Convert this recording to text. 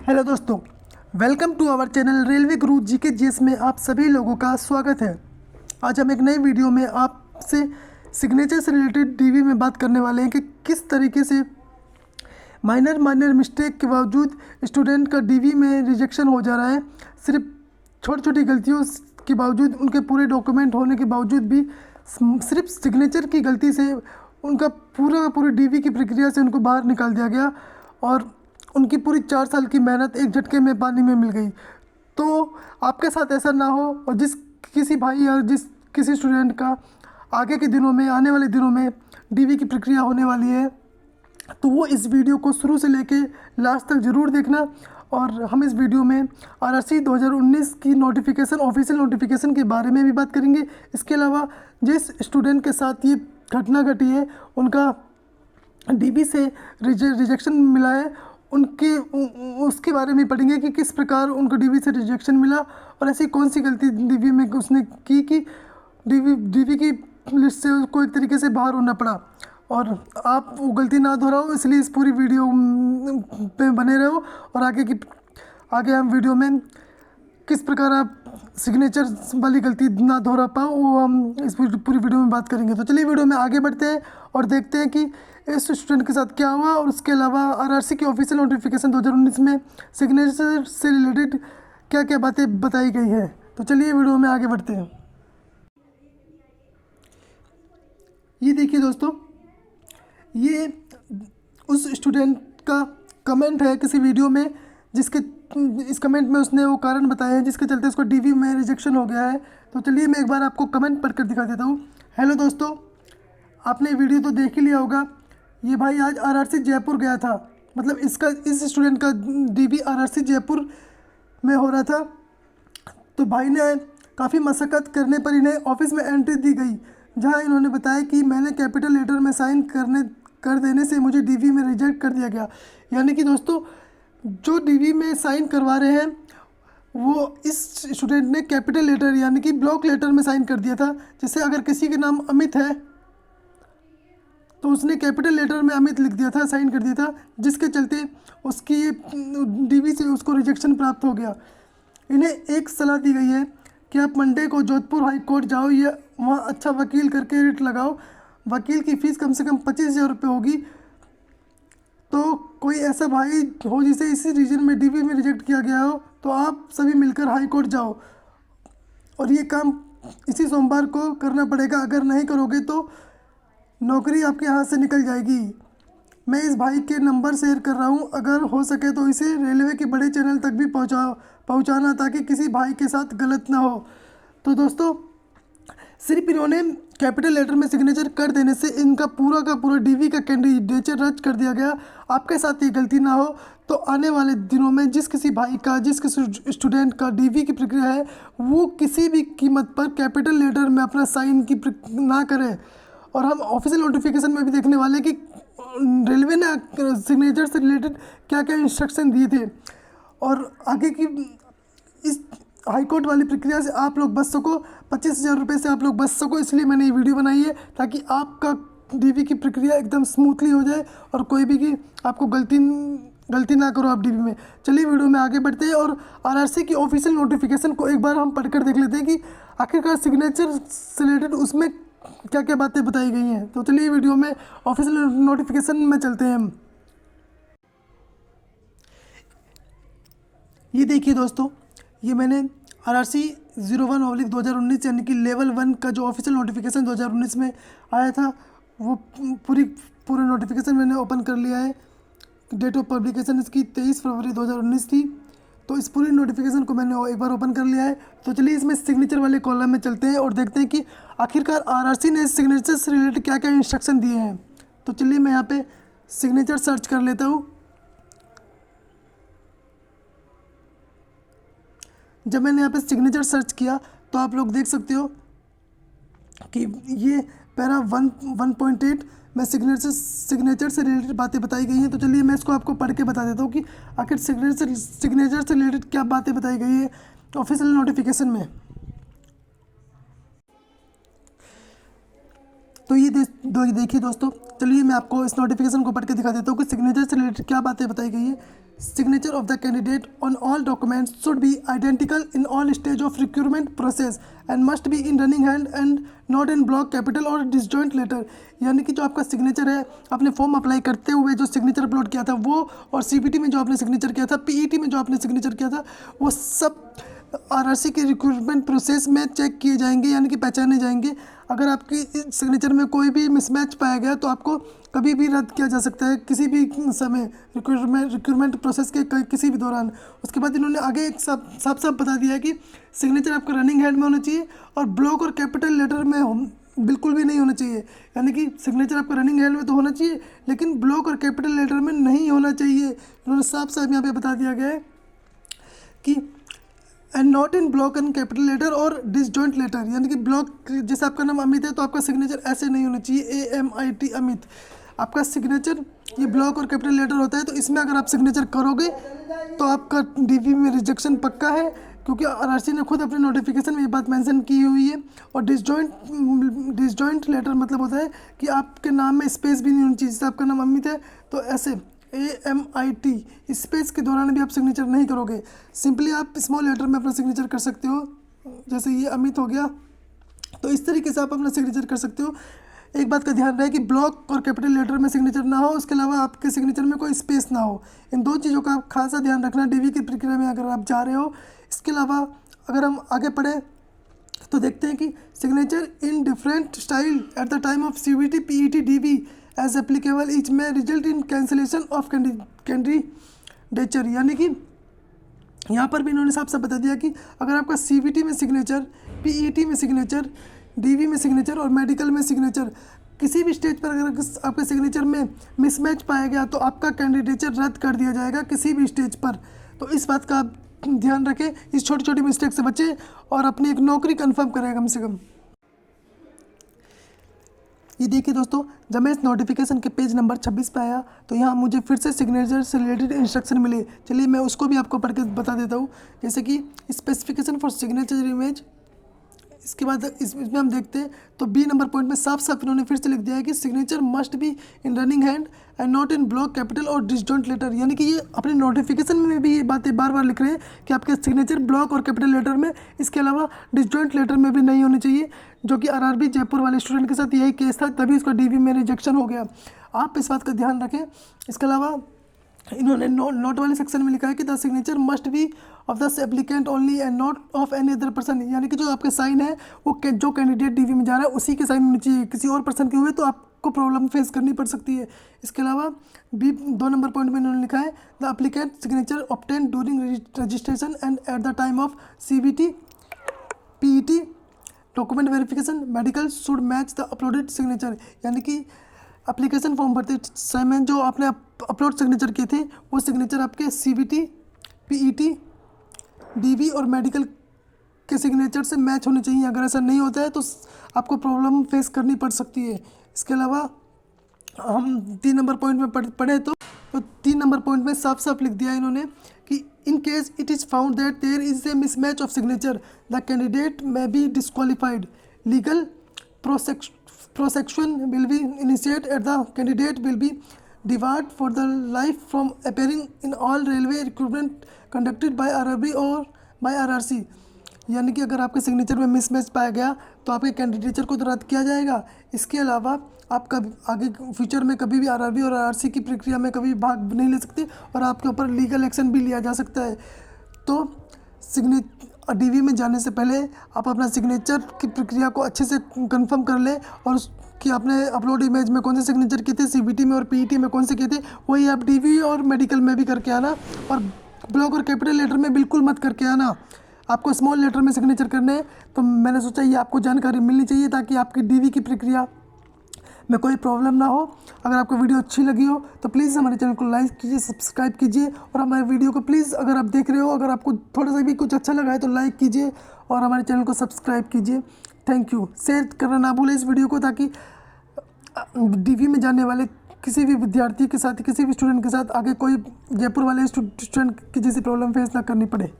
Hello दोस्तों, welcome to our channel railway Guru GK GS में आप सभी लोगों का स्वागत है। आज हम एक नई वीडियो में आपसे सिग्नेचर से रिलेटेड डीवी में बात करने वाले हैं कि किस तरीके से माइनर मिस्टेक के बावजूद स्टूडेंट का डीवी में रिजेक्शन हो जा रहा है। सिर्फ छोटी छोटी गलतियों के बावजूद, उनके पूरे डॉक्यूमेंट होने के बावजूद भी सिर्फ सिग्नेचर की गलती से उनका पूरी डीवी की प्रक्रिया से उनको बाहर निकाल दिया गया और उनकी पूरी 4 साल की मेहनत एक झटके में पानी में मिल गई। तो आपके साथ ऐसा ना हो और जिस किसी भाई या जिस किसी स्टूडेंट का आगे के दिनों में, आने वाले दिनों में डीवी की प्रक्रिया होने वाली है, तो वो इस वीडियो को शुरू से लेके लास्ट तक ज़रूर देखना। और हम इस वीडियो में आरआरसी 2019 की नोटिफिकेशन, ऑफिशियल नोटिफिकेशन के बारे में भी बात करेंगे। इसके अलावा जिस स्टूडेंट के साथ ये घटना घटी है, उनका डीवी से रिजेक्शन मिला है, उसके बारे में पढ़ेंगे कि किस प्रकार उनको डीवी से रिजेक्शन मिला और ऐसी कौन सी गलती डीवी में उसने की कि डीवी की लिस्ट से उसको एक तरीके से बाहर होना पड़ा। और आप वो गलती ना दोहराओ, इसलिए इस पूरी वीडियो पे बने रहो और आगे हम वीडियो में किस प्रकार आप सिग्नेचर वाली गलती ना दोहरा पाओ, वो हम इस पूरी वीडियो में बात करेंगे। तो चलिए वीडियो में आगे बढ़ते हैं और देखते हैं कि इस स्टूडेंट के साथ क्या हुआ और उसके अलावा आरआरसी की ऑफिशियल नोटिफिकेशन 2019 में सिग्नेचर से रिलेटेड क्या क्या बातें बताई गई है। तो चलिए वीडियो में आगे बढ़ते हैं। ये देखिए दोस्तों, ये उस स्टूडेंट का कमेंट है किसी वीडियो में, जिसके इस कमेंट में उसने वो कारण बताए हैं जिसके चलते उसको डीवी में रिजेक्शन हो गया है। तो चलिए मैं एक बार आपको कमेंट पढ़कर दिखा देता हूँ। हेलो दोस्तों, आपने वीडियो तो देख ही लिया होगा। ये भाई आज आरआरसी जयपुर गया था, मतलब इस स्टूडेंट का डीवी आरआरसी जयपुर में हो रहा था। तो भाई ने काफ़ी मशक्क़त करने पर इन्हें ऑफिस में एंट्री दी गई, जहां इन्होंने बताया कि मैंने कैपिटल लेटर में साइन कर देने से मुझे डीवी में रिजेक्ट कर दिया गया। यानी कि दोस्तों, जो डीवी में साइन करवा रहे हैं वो इस स्टूडेंट ने कैपिटल लेटर यानी कि ब्लॉक लेटर में साइन कर दिया था। जैसे अगर किसी के नाम अमित है तो उसने कैपिटल लेटर में अमित लिख दिया था, साइन कर दिया था, जिसके चलते उसकी डीवी से उसको रिजेक्शन प्राप्त हो गया। इन्हें एक सलाह दी गई है कि आप मंडे को जोधपुर हाई कोर्ट जाओ या वहाँ अच्छा वकील करके रिट लगाओ। वकील की फ़ीस कम से कम 25,000 रुपये होगी। तो कोई ऐसा भाई हो जिसे इसी रीजन में डीवी में रिजेक्ट किया गया हो, तो आप सभी मिलकर हाई कोर्ट जाओ और ये काम इसी सोमवार को करना पड़ेगा। अगर नहीं करोगे तो नौकरी आपके हाथ से निकल जाएगी। मैं इस भाई के नंबर शेयर कर रहा हूँ, अगर हो सके तो इसे रेलवे के बड़े चैनल तक भी पहुँचाना, ताकि किसी भाई के साथ गलत ना हो। तो दोस्तों, सिर्फ इन्होंने कैपिटल लेटर में सिग्नेचर कर देने से इनका पूरा का पूरा डीवी का कैंडिडेचर रद्द कर दिया गया। आपके साथ ये गलती ना हो तो आने वाले दिनों में जिस किसी भाई का, जिस किसी स्टूडेंट का डीवी की प्रक्रिया है, वो किसी भी कीमत पर कैपिटल लेटर में अपना साइन की ना करे। और हम ऑफिशियल नोटिफिकेशन में भी देखने वाले कि रेलवे ने सिग्नेचर से रिलेटेड क्या क्या इंस्ट्रक्शन दिए थे और आगे की इस हाईकोर्ट वाली प्रक्रिया से आप लोग बच सको, 25,000 रुपये से आप लोग बच सको। इसलिए मैंने ये वीडियो बनाई है ताकि आपका डीवी की प्रक्रिया एकदम स्मूथली हो जाए और कोई भी कि आपको गलती ना करो आप डीवी में। चलिए वीडियो में आगे बढ़ते हैं और आरआरसी की ऑफिशियल नोटिफिकेशन को एक बार हम पढ़कर देख लेते हैं कि आखिरकार सिग्नेचर से रिलेटेड उसमें क्या क्या बातें बताई गई हैं। तो चलिए वीडियो में ऑफिशियल नोटिफिकेशन में चलते हैं हम। ये देखिए दोस्तों, ये मैंने आरआरसी 01/2019 यानी कि लेवल 1 का जो ऑफिशियल नोटिफिकेशन 2019 में आया था, वो पूरे नोटिफिकेशन मैंने ओपन कर लिया है। डेट ऑफ पब्लिकेशन इसकी 23 फरवरी 2019 थी। तो इस पूरी नोटिफिकेशन को मैंने एक बार ओपन कर लिया है। तो चलिए इसमें सिग्नेचर वाले कॉलम में चलते हैं और देखते हैं कि आखिरकार आरआरसी ने सिग्नेचर से रिलेटेड क्या क्या इंस्ट्रक्शन दिए हैं। तो चलिए मैं यहाँ पे सिग्नेचर सर्च कर लेता हूँ। जब मैंने यहाँ पे सिग्नेचर सर्च किया तो आप लोग देख सकते हो कि ये पैरा 1.8 में सिग्नेचर से रिलेटेड बातें बताई गई हैं। तो चलिए मैं इसको आपको पढ़ के बता देता हूँ कि आखिर सिग्नेचर से रिलेटेड क्या बातें बताई गई है ऑफिशियल नोटिफिकेशन में। तो ये देखिए दोस्तों, चलिए मैं आपको इस नोटिफिकेशन को पढ़ के दिखा देता हूँ कि सिग्नेचर से रिलेटेड क्या बातें बताई गई है। Signature of the candidate on all documents should be identical in all stage of recruitment process and must be in running hand and not in block capital और डिसजॉइंट लेटर। यानी कि जो आपका सिग्नेचर है, आपने फॉर्म अप्लाई करते हुए जो सिग्नेचर अपलोड किया था वो, और सीबीटी में जो आपने सिग्नेचर किया था, पीईटी में जो आपने सिग्नेचर किया था, वो सब आरआरसी के रिक्रूटमेंट प्रोसेस में चेक किए जाएंगे, यानी कि पहचाने जाएंगे। अगर आपकी सिग्नेचर में कोई भी मिसमैच पाया गया तो आपको कभी भी रद्द किया जा सकता है, किसी भी समय रिक्रूटमेंट प्रोसेस के किसी भी दौरान। उसके बाद इन्होंने आगे एक साफ बता दिया है कि सिग्नेचर आपका रनिंग हैंड में होना चाहिए और ब्लॉक और कैपिटल लेटर में बिल्कुल भी नहीं होना चाहिए। यानी कि सिग्नेचर आपका रनिंग हैंड में तो होना चाहिए, लेकिन ब्लॉक और कैपिटल लेटर में नहीं होना चाहिए। इन्होंने साफ यहाँ पे बता दिया गया है कि and not in block and capital letter और डिसजॉइंट लेटर। यानी कि ब्लॉक, जैसे आपका नाम अमित है तो आपका सिग्नेचर ऐसे नहीं होना चाहिए, AMIT अमित। आपका सिग्नेचर ये ब्लॉक और कैपिटल लेटर होता है, तो इसमें अगर आप सिग्नेचर करोगे तो आपका डीवी में रिजेक्शन पक्का है, क्योंकि आरआरसी ने खुद अपने नोटिफिकेशन में ये बात मेंशन की हुई है। और डिसजॉइंट लेटर मतलब होता है कि आपके नाम में स्पेस भी नहीं होनी चाहिए। जैसे आपका नाम अमित है तो ऐसे AMIT स्पेस के दौरान भी आप सिग्नेचर नहीं करोगे, सिंपली आप स्मॉल लेटर में अपना सिग्नेचर कर सकते हो। जैसे ये अमित हो गया, तो इस तरीके से आप अपना सिग्नेचर कर सकते हो। एक बात का ध्यान रहे कि ब्लॉक और कैपिटल लेटर में सिग्नेचर ना हो, उसके अलावा आपके सिग्नेचर में कोई स्पेस ना हो। इन दो चीज़ों का आप खासा ध्यान रखना डीवी की प्रक्रिया में अगर आप जा रहे हो। इसके अलावा अगर हम आगे पढ़े तो देखते हैं कि signature in different style at the time of CBT PET DV as applicable each may result in cancellation of candidature. यानी कि यहाँ पर भी इन्होंने साफ बता दिया कि अगर आपका CBT में सिग्नेचर, PET में सिग्नेचर, DV में सिग्नेचर और मेडिकल में सिग्नेचर, किसी भी स्टेज पर अगर आपके सिग्नेचर में मिसमैच पाया गया तो आपका कैंडिडेचर रद्द कर दिया जाएगा किसी भी स्टेज पर। तो इस बात का आप ध्यान रखें, इस छोटी छोटी मिस्टेक से बचें और अपनी एक नौकरी कंफर्म करें कम से कम। ये देखिए दोस्तों, जब मैं इस नोटिफिकेशन के पेज नंबर 26 पे आया तो यहाँ मुझे फिर से सिग्नेचर से रिलेटेड इंस्ट्रक्शन मिले। चलिए मैं उसको भी आपको पढ़ के बता देता हूँ। जैसे कि स्पेसिफिकेशन फॉर सिग्नेचर इमेज, इसके बाद इसमें हम देखते हैं तो बी नंबर पॉइंट में साफ इन्होंने फिर से लिख दिया है कि signature must be in running hand and not in block capital और डिसजॉइंट लेटर। यानी कि ये अपने नोटिफिकेशन में भी ये बातें बार बार लिख रहे हैं कि आपके सिग्नेचर ब्लॉक और कैपिटल लेटर में, इसके अलावा डिसजॉइंट लेटर में भी नहीं होनी चाहिए, जो कि RRB जयपुर वाले स्टूडेंट के साथ यही केस था, तभी उसका DV में रिजेक्शन हो गया। आप इस बात का ध्यान रखें। इसके अलावा इन्होंने नोट वाले सेक्शन में लिखा है कि the signature must be of the applicant only and not of any other person. यानी कि जो आपके साइन है वो जो कैंडिडेट DV में जा रहा है उसी के साइन होनी चाहिए, किसी और पर्सन के हुए तो आपको प्रॉब्लम फेस करनी पड़ सकती है। इसके अलावा बी 2 नंबर पॉइंट में इन्होंने लिखा है the applicant signature obtain during registration and eight the time of CBT PET document verification medical should match the uploaded signature. यानी कि एप्लीकेशन फॉर्म भरते समय जो आपने अपलोड सिग्नेचर किए थे वो सिग्नेचर आपके CBT PET DV और मेडिकल के सिग्नेचर से मैच होने चाहिए। अगर ऐसा नहीं होता है तो आपको प्रॉब्लम फेस करनी पड़ सकती है। इसके अलावा हम 3 नंबर पॉइंट में पढ़े तो 3 नंबर पॉइंट में साफ लिख दिया इन्होंने कि in case it is found that there is a mismatch of signature the candidate may be disqualified, legal prosecution will be initiated at the candidate will be debarred for the life from appearing in all railway recruitment conducted by RRB or by RRC। यानी कि अगर आपके signature में mismatch पाया गया तो आपके candidature को तो रद्द किया जाएगा। इसके अलावा आप कभी आगे फ्यूचर में कभी भी RRB और RRC की प्रक्रिया में कभी भाग नहीं ले सकते और आपके ऊपर लीगल एक्शन भी लिया जा सकता है। तो DV में जाने से पहले आप अपना सिग्नेचर की प्रक्रिया को अच्छे से कंफर्म कर लें और कि आपने अपलोड इमेज में कौन से सिग्नेचर किए थे, CBT में और PET में कौन से किए थे, वही आप DV और मेडिकल में भी करके आना। और ब्लॉक और कैपिटल लेटर में बिल्कुल मत करके आना, आपको स्मॉल लेटर में सिग्नेचर करने हैं। तो मैंने सोचा ये आपको जानकारी मिलनी चाहिए ताकि आपकी DV की प्रक्रिया में कोई प्रॉब्लम ना हो। अगर आपको वीडियो अच्छी लगी हो तो प्लीज़ हमारे चैनल को लाइक कीजिए, सब्सक्राइब कीजिए और हमारे वीडियो को प्लीज़, अगर आप देख रहे हो, अगर आपको थोड़ा सा भी कुछ अच्छा लगा है तो लाइक कीजिए और हमारे चैनल को सब्सक्राइब कीजिए। Thank you. शेयर करना ना भूलें इस वीडियो को, ताकि DV में जाने वाले किसी भी विद्यार्थी के साथ, किसी भी स्टूडेंट के साथ आगे कोई जयपुर वाले स्टूडेंट की जैसी प्रॉब्लम फेस ना करनी पड़े।